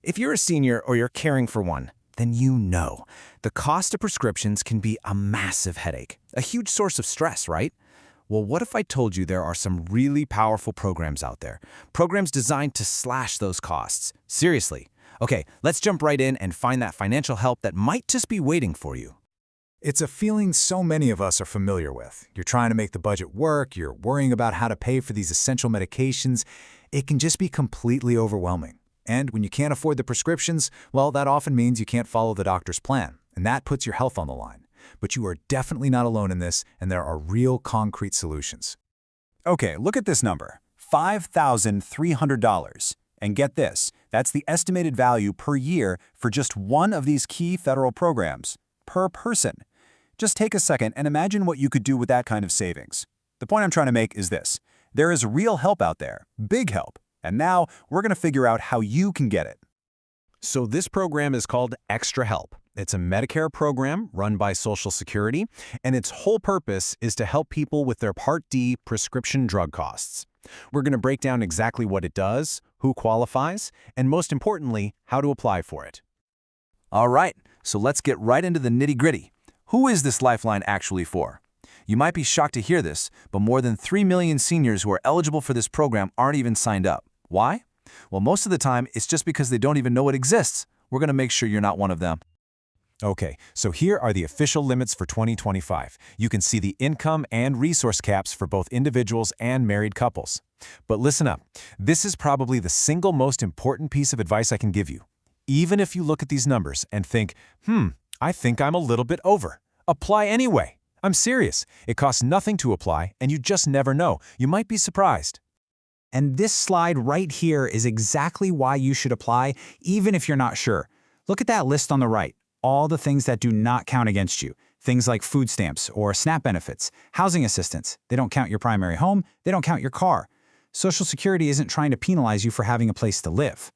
If you're a senior or you're caring for one, then you know the cost of prescriptions can be a massive headache, a huge source of stress, right? Well, what if I told you there are some really powerful programs out there? Programs designed to slash those costs. Seriously. Okay, let's jump right in and find that financial help that might just be waiting for you. It's a feeling so many of us are familiar with. You're trying to make the budget work, you're worrying about how to pay for these essential medications. It can just be completely overwhelming. And when you can't afford the prescriptions, well, that often means you can't follow the doctor's plan, and that puts your health on the line. But you are definitely not alone in this, and there are real concrete solutions. Okay, look at this number, $5,300. And get this, that's the estimated value per year for just one of these key federal programs, per person. Just take a second and imagine what you could do with that kind of savings. The point I'm trying to make is this. There is real help out there, big help. And now we're going to figure out how you can get it. So this program is called Extra Help. It's a Medicare program run by Social Security, and its whole purpose is to help people with their Part D prescription drug costs. We're going to break down exactly what it does, who qualifies, and most importantly, how to apply for it. All right, so let's get right into the nitty-gritty. Who is this lifeline actually for? You might be shocked to hear this, but more than 3 million seniors who are eligible for this program aren't even signed up. Why? Well, most of the time, it's just because they don't even know it exists. We're going to make sure you're not one of them. Okay, so here are the official limits for 2025. You can see the income and resource caps for both individuals and married couples. But listen up, this is probably the single most important piece of advice I can give you. Even if you look at these numbers and think, I think I'm a little bit over. Apply anyway. I'm serious. It costs nothing to apply, and you just never know. You might be surprised. And this slide right here is exactly why you should apply, even if you're not sure. Look at that list on the right, all the things that do not count against you. Things like food stamps or SNAP benefits, housing assistance. They don't count your primary home, they don't count your car. Social Security isn't trying to penalize you for having a place to live.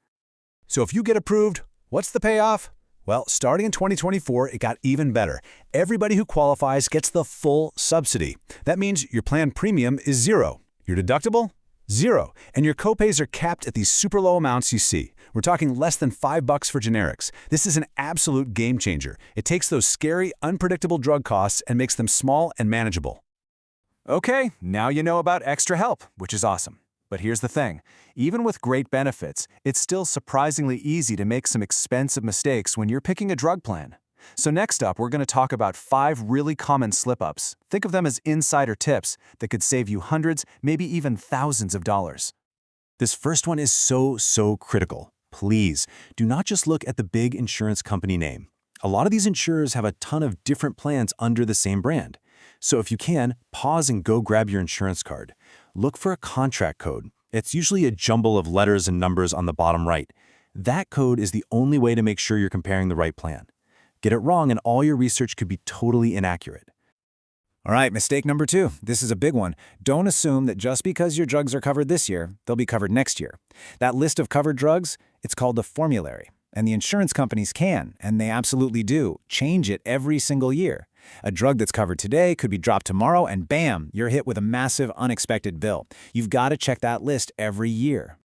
So if you get approved, what's the payoff? Well, starting in 2024, it got even better. Everybody who qualifies gets the full subsidy. That means your plan premium is zero. Your deductible? Zero. And your copays are capped at these super low amounts you see. We're talking less than $5 for generics. This is an absolute game changer. It takes those scary, unpredictable drug costs and makes them small and manageable. Okay, now you know about Extra Help, which is awesome. But here's the thing, even with great benefits, it's still surprisingly easy to make some expensive mistakes when you're picking a drug plan. So next up, we're going to talk about 5 really common slip-ups. Think of them as insider tips that could save you hundreds, maybe even thousands of dollars. This first one is so critical. Please, do not just look at the big insurance company name. A lot of these insurers have a ton of different plans under the same brand. So if you can, pause and go grab your insurance card. Look for a contract code. It's usually a jumble of letters and numbers on the bottom right. That code is the only way to make sure you're comparing the right plan. Get it wrong and all your research could be totally inaccurate. All right, mistake number 2. This is a big one. Don't assume that just because your drugs are covered this year, they'll be covered next year. That list of covered drugs, it's called the formulary. And the insurance companies can, and they absolutely do, change it every single year. A drug that's covered today could be dropped tomorrow, and bam, you're hit with a massive unexpected bill. You've got to check that list every year.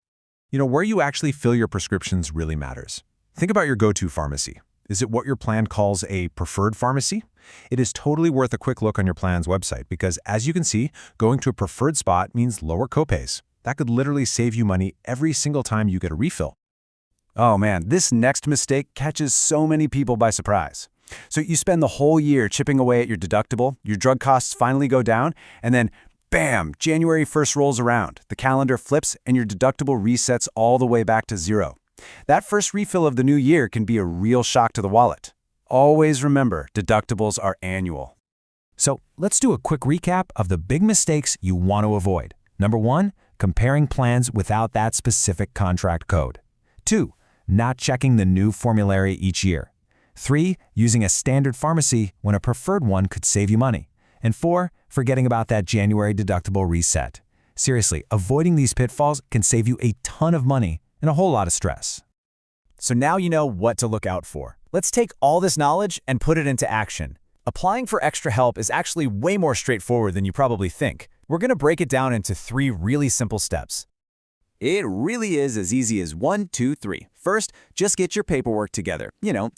You know, where you actually fill your prescriptions really matters. Think about your go-to pharmacy. Is it what your plan calls a preferred pharmacy? It is totally worth a quick look on your plan's website because, as you can see, going to a preferred spot means lower copays. That could literally save you money every single time you get a refill. Oh man, this next mistake catches so many people by surprise. So you spend the whole year chipping away at your deductible, your drug costs finally go down, and then bam, January 1st rolls around, the calendar flips, and your deductible resets all the way back to zero. That first refill of the new year can be a real shock to the wallet. Always remember, deductibles are annual. So let's do a quick recap of the big mistakes you want to avoid. Number 1, comparing plans without that specific contract code. 2, not checking the new formulary each year. 3, using a standard pharmacy when a preferred one could save you money. And 4, forgetting about that January deductible reset. Seriously, avoiding these pitfalls can save you a ton of money and a whole lot of stress. So now you know what to look out for. Let's take all this knowledge and put it into action. Applying for Extra Help is actually way more straightforward than you probably think. We're going to break it down into 3 really simple steps. It really is as easy as 1, 2, 3. First, just get your paperwork together.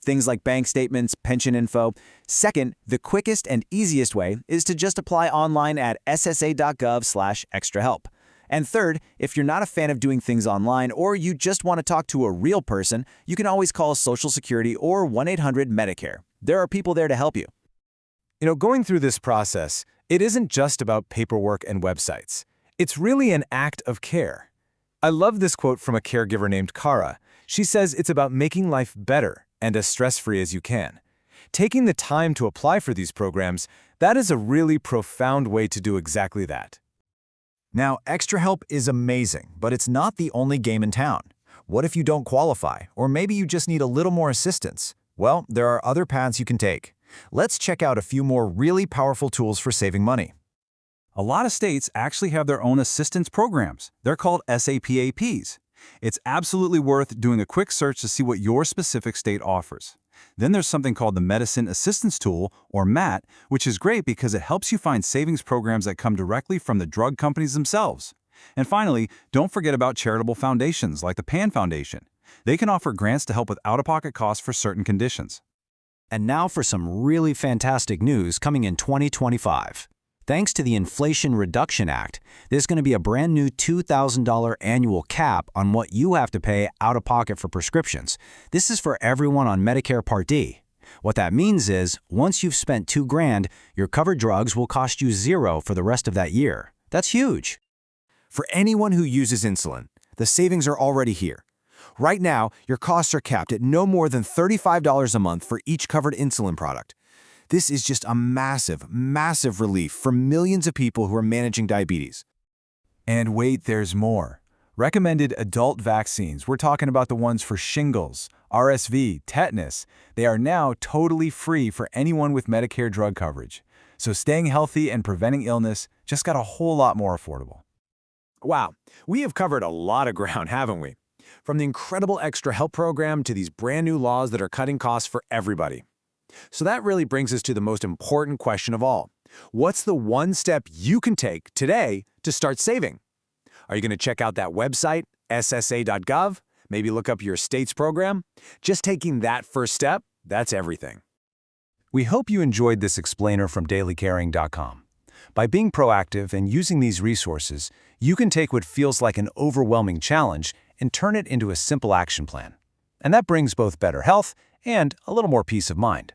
Things like bank statements, pension info. Second, the quickest and easiest way is to just apply online at ssa.gov/extrahelp. And third, if you're not a fan of doing things online or you just want to talk to a real person, you can always call Social Security or 1-800-Medicare. There are people there to help you. Going through this process, it isn't just about paperwork and websites. It's really an act of care. I love this quote from a caregiver named Kara. She says it's about making life better and as stress-free as you can. Taking the time to apply for these programs, that is a really profound way to do exactly that. Now, Extra Help is amazing, but it's not the only game in town. What if you don't qualify, or maybe you just need a little more assistance? Well, there are other paths you can take. Let's check out a few more really powerful tools for saving money. A lot of states actually have their own assistance programs. They're called SAPAPs. It's absolutely worth doing a quick search to see what your specific state offers. Then there's something called the Medicine Assistance Tool, or MAT, which is great because it helps you find savings programs that come directly from the drug companies themselves. And finally, don't forget about charitable foundations like the PAN Foundation. They can offer grants to help with out-of-pocket costs for certain conditions. And now for some really fantastic news coming in 2025. Thanks to the Inflation Reduction Act, there's going to be a brand new $2,000 annual cap on what you have to pay out of pocket for prescriptions. This is for everyone on Medicare Part D. What that means is, once you've spent $2,000, your covered drugs will cost you $0 for the rest of that year. That's huge. For anyone who uses insulin, the savings are already here. Right now, your costs are capped at no more than $35 a month for each covered insulin product. This is just a massive, massive relief for millions of people who are managing diabetes. And wait, there's more. Recommended adult vaccines, we're talking about the ones for shingles, RSV, tetanus, they are now totally free for anyone with Medicare drug coverage. So staying healthy and preventing illness just got a whole lot more affordable. Wow, we have covered a lot of ground, haven't we? From the incredible Extra Help program to these brand new laws that are cutting costs for everybody. So that really brings us to the most important question of all. What's the one step you can take today to start saving? Are you going to check out that website, ssa.gov? Maybe look up your state's program? Just taking that first step, that's everything. We hope you enjoyed this explainer from DailyCaring.com. By being proactive and using these resources, you can take what feels like an overwhelming challenge and turn it into a simple action plan. And that brings both better health and a little more peace of mind.